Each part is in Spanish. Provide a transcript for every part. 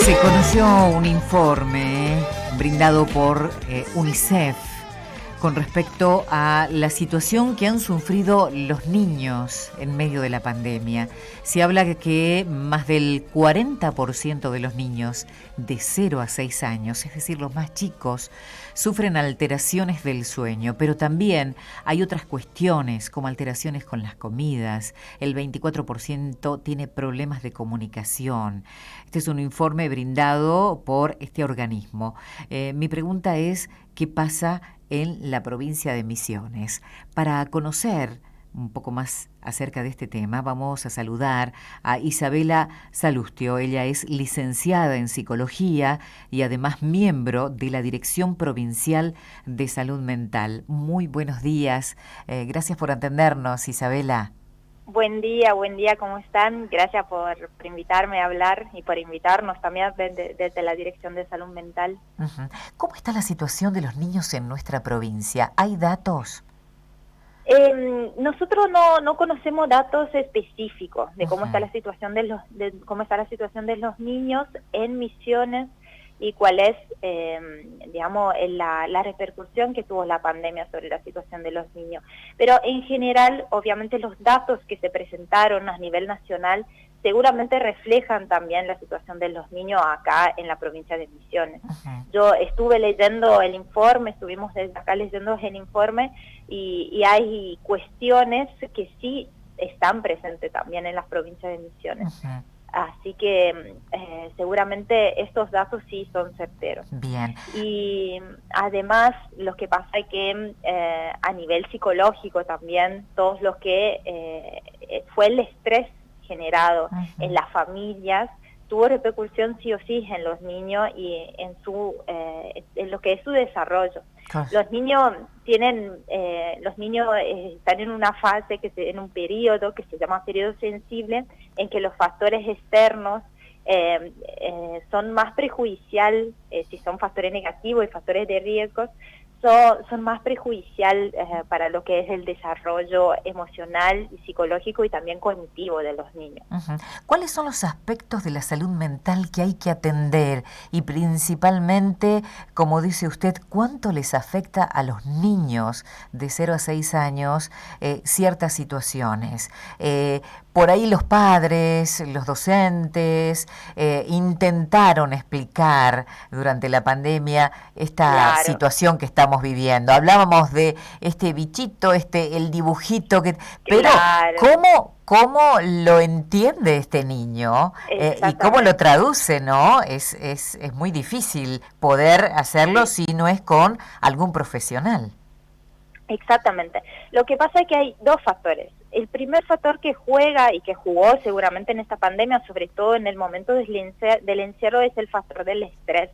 Se conoció un informe brindado por UNICEF con respecto a la situación que han sufrido los niños en medio de la pandemia. Se habla de que más del 40% de los niños de 0 a 6 años, es decir, los más chicos, sufren alteraciones del sueño, pero también hay otras cuestiones como alteraciones con las comidas. El 24% tiene problemas de comunicación. Este es un informe brindado por este organismo. Mi pregunta es, ¿qué pasa en la provincia de Misiones? Para conocer un poco más acerca de este tema, vamos a saludar a Isabela Salustio. Ella es licenciada en psicología y además miembro de la Dirección Provincial de Salud Mental. Muy buenos días. Gracias por atendernos, Isabela. Buen día, ¿cómo están? Gracias por invitarme a hablar y por invitarnos también desde la Dirección de Salud Mental. Uh-huh. ¿Cómo está la situación de los niños en nuestra provincia? ¿Hay datos? Nosotros no conocemos datos específicos de cómo está la situación de los niños en Misiones y cuál es, la repercusión que tuvo la pandemia sobre la situación de los niños. Pero en general, obviamente los datos que se presentaron a nivel nacional seguramente reflejan también la situación de los niños acá en la provincia de Misiones. Uh-huh. Yo estuve leyendo el informe, estuvimos desde acá leyendo el informe y hay cuestiones que sí están presentes también en las provincias de Misiones. Uh-huh. Así que seguramente estos datos sí son certeros. Bien. Y además lo que pasa es que a nivel psicológico también, todos los que fue el estrés generado uh-huh. en las familias, tuvo repercusión sí o sí en los niños y en lo que es su desarrollo. Los niños están en una fase, en un periodo que se llama periodo sensible, en que los factores externos son más perjudicial, si son factores negativos y factores de riesgos, son más perjudicial para lo que es el desarrollo emocional y psicológico y también cognitivo de los niños. Uh-huh. ¿Cuáles son los aspectos de la salud mental que hay que atender? Y principalmente, como dice usted, ¿cuánto les afecta a los niños de 0 a 6 años ciertas situaciones? Por ahí los padres, los docentes, intentaron explicar durante la pandemia esta situación que estamos viviendo. Hablábamos de este bichito, el dibujito, pero ¿cómo lo entiende este niño y cómo lo traduce, ¿no? Es muy difícil poder hacerlo si no es con algún profesional. Exactamente. Lo que pasa es que hay dos factores. El primer factor que juega y que jugó seguramente en esta pandemia, sobre todo en el momento del encierro, es el factor del estrés.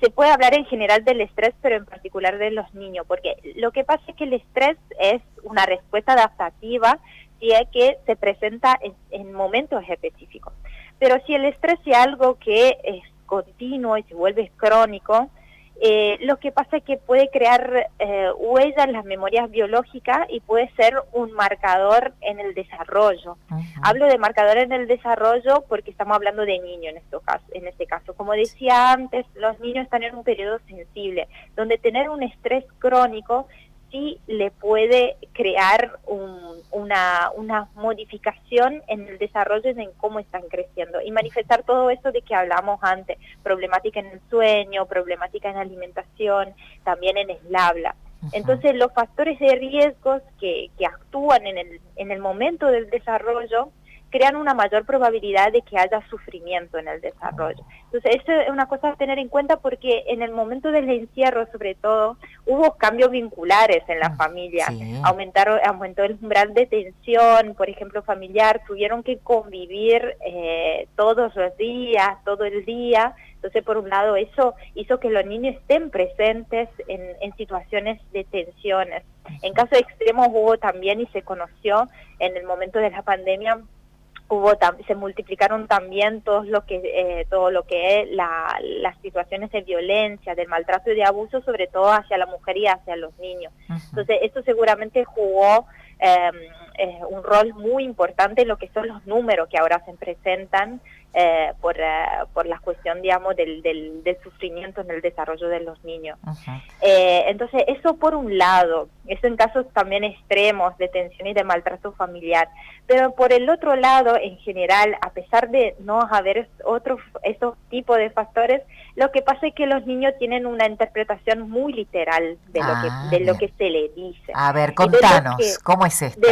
Se puede hablar en general del estrés, pero en particular de los niños, porque lo que pasa es que el estrés es una respuesta adaptativa si es que se presenta en momentos específicos. Pero si el estrés es algo que es continuo y se vuelve crónico, lo que pasa es que puede crear huellas en las memorias biológicas y puede ser un marcador en el desarrollo. Uh-huh. Hablo de marcador en el desarrollo porque estamos hablando de niños en este caso. Como decía antes, los niños están en un periodo sensible, donde tener un estrés crónico sí le puede crear una modificación en el desarrollo y en cómo están creciendo y manifestar todo eso de que hablamos antes, problemática en el sueño, problemática en la alimentación, también en el habla. Uh-huh. Entonces los factores de riesgos que actúan en el momento del desarrollo crean una mayor probabilidad de que haya sufrimiento en el desarrollo. Entonces, eso es una cosa a tener en cuenta porque en el momento del encierro, sobre todo, hubo cambios vinculares en la familia. Sí. Aumentó el umbral de tensión, por ejemplo, familiar, tuvieron que convivir todos los días, todo el día. Entonces, por un lado, eso hizo que los niños estén presentes en situaciones de tensiones. En casos extremos hubo también, y se conoció en el momento de la pandemia, se multiplicaron también todo lo que es las situaciones de violencia, del maltrato y de abuso, sobre todo hacia la mujer y hacia los niños. Uh-huh. Entonces, esto seguramente jugó un rol muy importante en lo que son los números que ahora se presentan por la cuestión, digamos, del sufrimiento en el desarrollo de los niños. Ajá. Entonces, eso por un lado, eso en casos también extremos de tensión y de maltrato familiar. Pero por el otro lado, en general, a pesar de no haber esos tipos de factores, lo que pasa es que los niños tienen una interpretación muy literal de lo Bien. que se le dice. A ver, Y de lo contanos, que, ¿cómo es esto?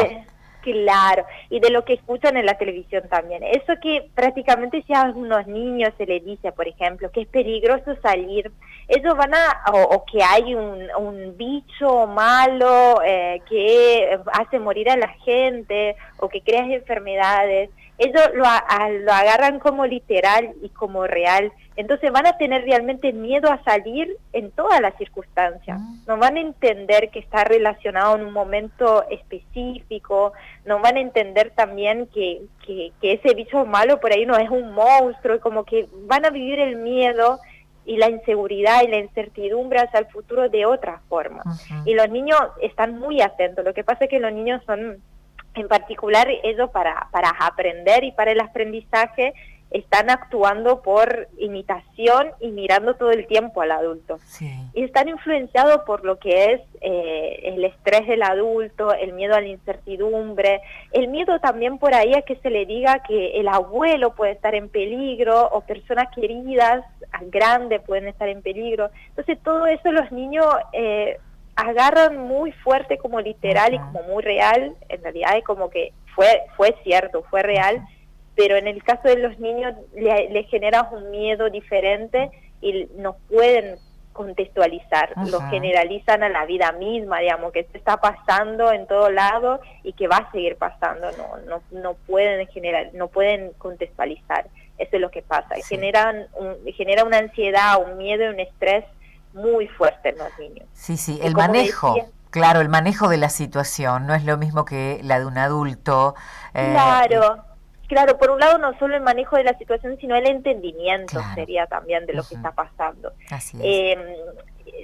Claro, y de lo que escuchan en la televisión también. Eso que prácticamente si a algunos niños se les dice, por ejemplo, que es peligroso salir, ellos van o que hay un bicho malo que hace morir a la gente, o que crea enfermedades, ellos lo agarran como literal y como real. Entonces van a tener realmente miedo a salir en todas las circunstancias. No van a entender que está relacionado en un momento específico, no van a entender también que ese bicho malo por ahí no es un monstruo, y como que van a vivir el miedo y la inseguridad y la incertidumbre hacia el futuro de otra forma. Y los niños están muy atentos. Lo que pasa es que los niños son, en particular ellos para aprender y para el aprendizaje, están actuando por imitación y mirando todo el tiempo al adulto. Sí. Y están influenciados por lo que es el estrés del adulto, el miedo a la incertidumbre, el miedo también por ahí a que se le diga que el abuelo puede estar en peligro, o personas queridas, grandes, pueden estar en peligro. Entonces todo eso los niños agarran muy fuerte como literal y como muy real. En realidad es como que fue cierto, fue real, pero en el caso de los niños le genera un miedo diferente y no pueden contextualizar, lo generalizan a la vida misma, digamos, que se está pasando en todo lado y que va a seguir pasando. No pueden contextualizar. Eso es lo que pasa. Sí. Genera una ansiedad, un miedo y un estrés muy fuerte en los niños. Sí, el manejo. Decía, claro, el manejo de la situación no es lo mismo que la de un adulto. Claro, por un lado no solo el manejo de la situación, sino el entendimiento sería también de lo que está pasando. Así es.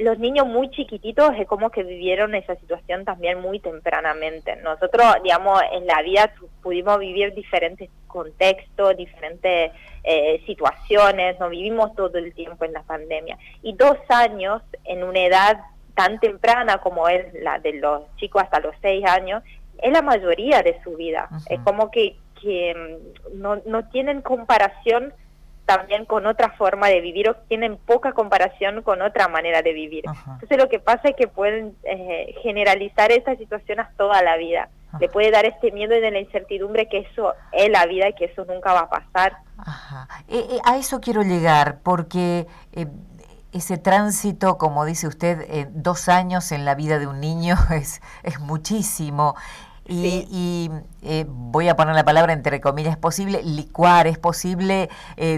Los niños muy chiquititos es como que vivieron esa situación también muy tempranamente. Nosotros, digamos, en la vida pudimos vivir diferentes contextos, diferentes situaciones, no vivimos todo el tiempo en la pandemia. Y 2 años en una edad tan temprana como es la de los chicos hasta los 6 años, es la mayoría de su vida. Es como que no tienen comparación también con otra forma de vivir, o tienen poca comparación con otra manera de vivir. Entonces lo que pasa es que pueden generalizar esa situación a toda la vida. Le puede dar este miedo de la incertidumbre, que eso es la vida y que eso nunca va a pasar. A eso quiero llegar, porque ese tránsito, como dice usted, 2 años en la vida de un niño es muchísimo. Y voy a poner la palabra entre comillas, es posible licuar, es posible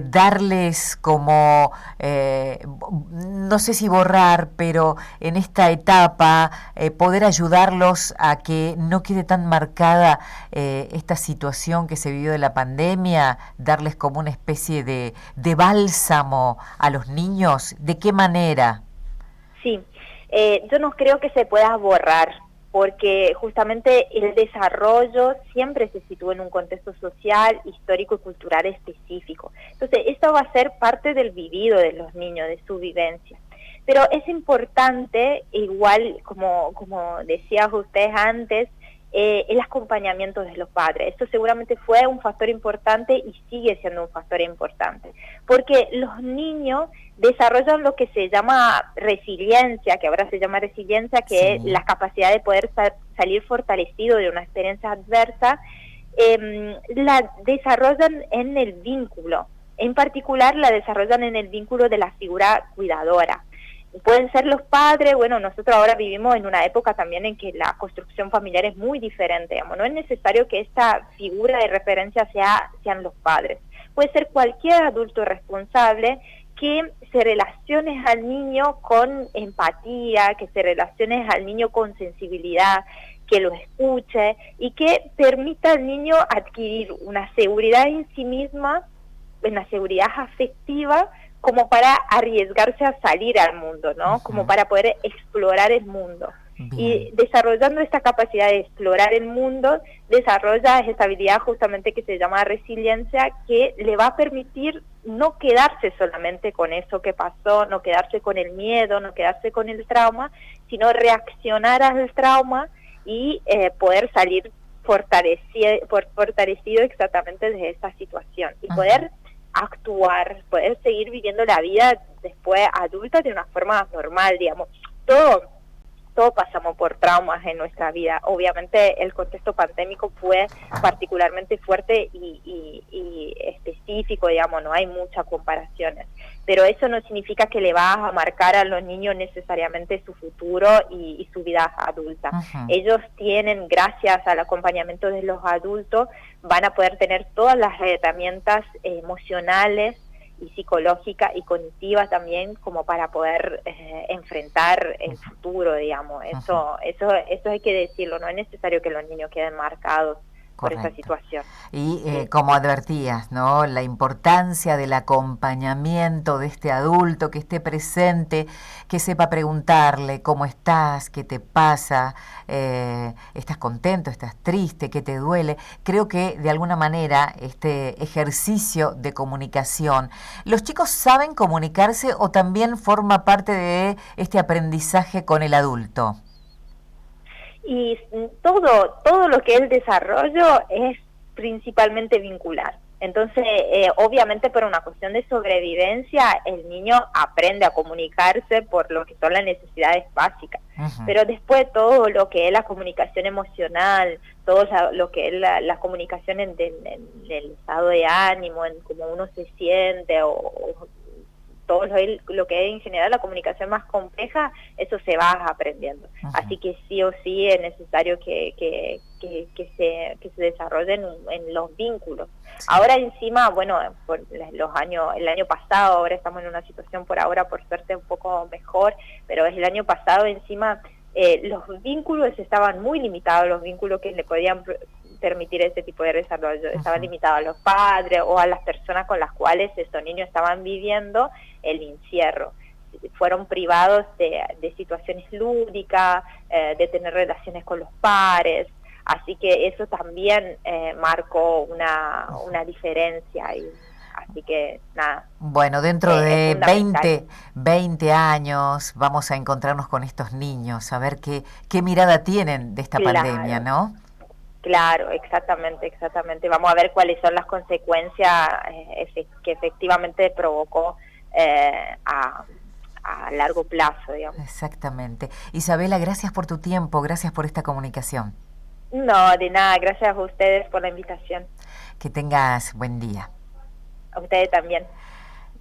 darles como, no sé si borrar, pero en esta etapa poder ayudarlos a que no quede tan marcada esta situación que se vivió de la pandemia, darles como una especie de bálsamo a los niños. ¿De qué manera? Sí, yo no creo que se pueda borrar, porque justamente el desarrollo siempre se sitúa en un contexto social, histórico y cultural específico. Entonces, esto va a ser parte del vivido de los niños, de su vivencia. Pero es importante, igual como decía usted antes, el acompañamiento de los padres. Esto seguramente fue un factor importante y sigue siendo un factor importante, porque los niños desarrollan lo que se llama resiliencia, que ahora se llama resiliencia, que es la capacidad de poder salir fortalecido de una experiencia adversa. La desarrollan en el vínculo, en particular la desarrollan en el vínculo de la figura cuidadora. Pueden ser los padres. Bueno, nosotros ahora vivimos en una época también en que la construcción familiar es muy diferente, digamos. No es necesario que esta figura de referencia sean los padres. Puede ser cualquier adulto responsable que se relacione al niño con empatía, que se relacione al niño con sensibilidad, que lo escuche y que permita al niño adquirir una seguridad en sí misma, una seguridad afectiva, como para arriesgarse a salir al mundo, ¿no? Como para poder explorar el mundo. Bien. Y desarrollando esta capacidad de explorar el mundo, desarrolla esta habilidad justamente que se llama resiliencia, que le va a permitir no quedarse solamente con eso que pasó, no quedarse con el miedo, no quedarse con el trauma, sino reaccionar al trauma y poder salir fortalecido exactamente de esta situación y poder actuar, poder seguir viviendo la vida después adulta de una forma normal, digamos. Todos pasamos por traumas en nuestra vida. Obviamente el contexto pandémico fue particularmente fuerte y específico, digamos, no hay muchas comparaciones. Pero eso no significa que le vas a marcar a los niños necesariamente su futuro y su vida adulta. Ellos tienen, gracias al acompañamiento de los adultos, van a poder tener todas las herramientas emocionales y psicológica y cognitiva también, como para poder enfrentar el futuro, digamos. Eso hay que decirlo, no es necesario que los niños queden marcados por esa situación. Y como advertías, ¿no? La importancia del acompañamiento de este adulto, que esté presente, que sepa preguntarle cómo estás, qué te pasa, estás contento, estás triste, qué te duele. Creo que de alguna manera este ejercicio de comunicación, ¿los chicos saben comunicarse o también forma parte de este aprendizaje con el adulto? Y todo lo que es el desarrollo es principalmente vincular. Entonces, obviamente por una cuestión de sobrevivencia, el niño aprende a comunicarse por lo que son las necesidades básicas. Pero después todo lo que es la comunicación emocional, todo lo que es la comunicación en el estado de ánimo, en cómo uno se siente o todo lo que es en general la comunicación más compleja, eso se va aprendiendo. Así que sí o sí es necesario que se desarrollen en los vínculos. Ahora encima, bueno, por el año pasado, ahora estamos en una situación por ahora, por suerte, un poco mejor, pero el año pasado encima los vínculos estaban muy limitados, los vínculos que le podían permitir ese tipo de desarrollo. Estaban limitados a los padres o a las personas con las cuales estos niños estaban viviendo el encierro. Fueron privados de situaciones lúdicas, de tener relaciones con los pares, así que eso también marcó una diferencia. Así que nada. Bueno, dentro de 20 años vamos a encontrarnos con estos niños, a ver qué mirada tienen de esta pandemia, ¿no? Claro, exactamente. Vamos a ver cuáles son las consecuencias que efectivamente provocó a largo plazo, digamos. Exactamente. Isabela, gracias por tu tiempo, gracias por esta comunicación. No, de nada, gracias a ustedes por la invitación. Que tengas buen día. A ustedes también.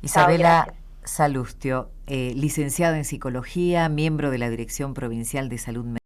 Isabela Salustio, licenciada en Psicología, miembro de la Dirección Provincial de Salud Mental.